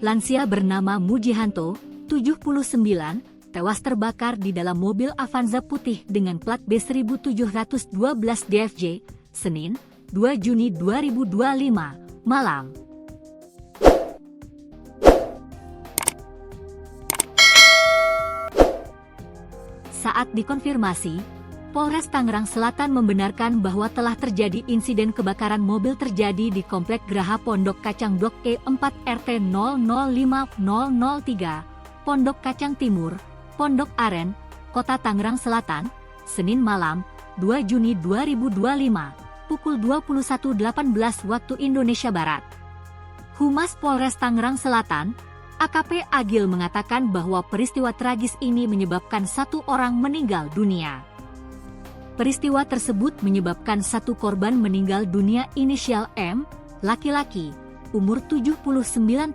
Lansia bernama Mujihanto, 79, tewas terbakar di dalam mobil Avanza putih dengan plat B1712 DFJ, Senin, 2 Juni 2025, malam. Saat dikonfirmasi, Polres Tangerang Selatan membenarkan bahwa telah terjadi insiden kebakaran mobil terjadi di Komplek Graha Pondok Kacang Blok E4 RT 005003, Pondok Kacang Timur, Pondok Aren, Kota Tangerang Selatan, Senin malam, 2 Juni 2025, pukul 21.18 waktu Indonesia Barat. Humas Polres Tangerang Selatan, AKP Agil mengatakan bahwa peristiwa tragis ini menyebabkan 1 orang meninggal dunia. Peristiwa tersebut menyebabkan 1 korban meninggal dunia inisial M, laki-laki, umur 79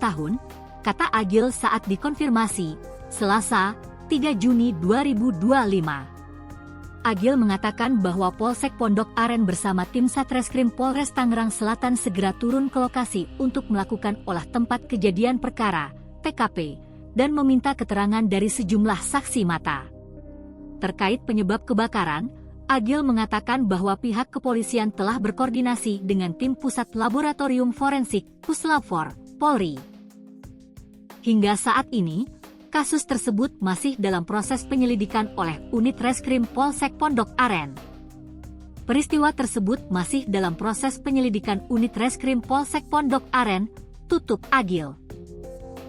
tahun, kata Agil saat dikonfirmasi, Selasa, 3 Juni 2025. Agil mengatakan bahwa Polsek Pondok Aren bersama tim Satreskrim Polres Tangerang Selatan segera turun ke lokasi untuk melakukan olah tempat kejadian perkara, TKP, dan meminta keterangan dari sejumlah saksi mata. Terkait penyebab kebakaran, Agil mengatakan bahwa pihak kepolisian telah berkoordinasi dengan tim Pusat Laboratorium Forensik, Puslapfor, Polri. Hingga saat ini, kasus tersebut masih dalam proses penyelidikan oleh Unit Reskrim Polsek Pondok Aren. Peristiwa tersebut masih dalam proses penyelidikan Unit Reskrim Polsek Pondok Aren, tutup Agil.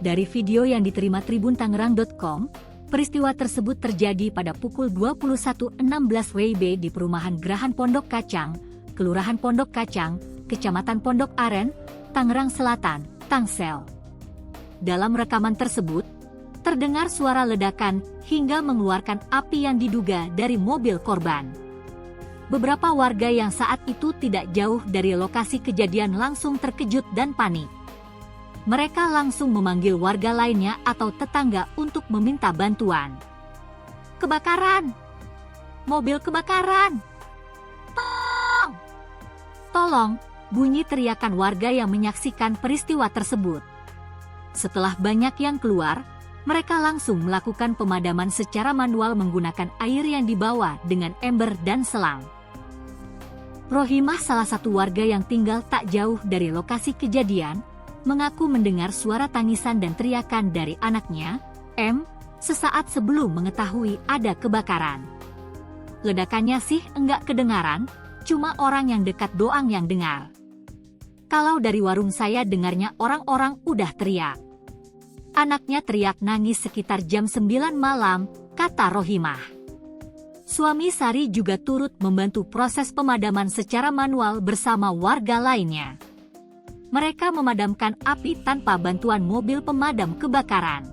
Dari video yang diterima tribuntangerang.com, peristiwa tersebut terjadi pada pukul 21.16 WIB di perumahan Grahan Pondok Kacang, Kelurahan Pondok Kacang, Kecamatan Pondok Aren, Tangerang Selatan, Tangsel. Dalam rekaman tersebut, terdengar suara ledakan hingga mengeluarkan api yang diduga dari mobil korban. Beberapa warga yang saat itu tidak jauh dari lokasi kejadian langsung terkejut dan panik. Mereka langsung memanggil warga lainnya atau tetangga untuk meminta bantuan. Kebakaran! Mobil kebakaran! Tolong! Tolong! Bunyi teriakan warga yang menyaksikan peristiwa tersebut. Setelah banyak yang keluar, mereka langsung melakukan pemadaman secara manual menggunakan air yang dibawa dengan ember dan selang. Rohimah, salah satu warga yang tinggal tak jauh dari lokasi kejadian, mengaku mendengar suara tangisan dan teriakan dari anaknya, M, sesaat sebelum mengetahui ada kebakaran. Ledakannya sih enggak kedengaran, cuma orang yang dekat doang yang dengar. Kalau dari warung saya dengarnya orang-orang udah teriak. Anaknya teriak nangis sekitar jam 9 malam, kata Rohimah. Suami Sari juga turut membantu proses pemadaman secara manual bersama warga lainnya. Mereka memadamkan api tanpa bantuan mobil pemadam kebakaran.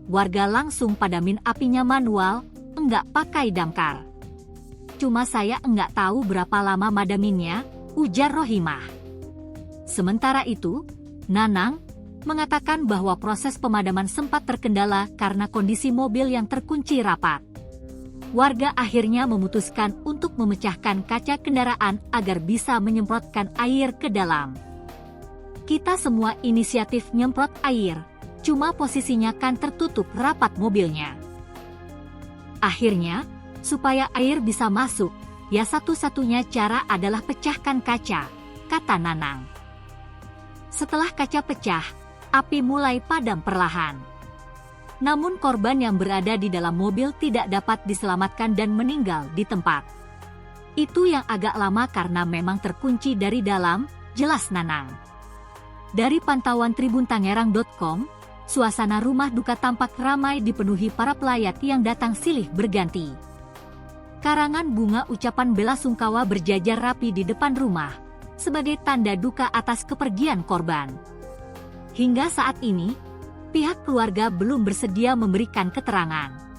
Warga langsung padamin apinya manual, enggak pakai damkar. Cuma saya enggak tahu berapa lama madaminnya, ujar Rohimah. Sementara itu, Nanang mengatakan bahwa proses pemadaman sempat terkendala karena kondisi mobil yang terkunci rapat. Warga akhirnya memutuskan untuk memecahkan kaca kendaraan agar bisa menyemprotkan air ke dalam. Kita semua inisiatif nyemprot air, cuma posisinya kan tertutup rapat mobilnya. Akhirnya, supaya air bisa masuk, ya satu-satunya cara adalah pecahkan kaca, kata Nanang. Setelah kaca pecah, api mulai padam perlahan. Namun korban yang berada di dalam mobil tidak dapat diselamatkan dan meninggal di tempat. Itu yang agak lama karena memang terkunci dari dalam, jelas Nanang. Dari pantauan tribuntangerang.com, suasana rumah duka tampak ramai dipenuhi para pelayat yang datang silih berganti. Karangan bunga ucapan bela sungkawa berjajar rapi di depan rumah, sebagai tanda duka atas kepergian korban. Hingga saat ini, pihak keluarga belum bersedia memberikan keterangan.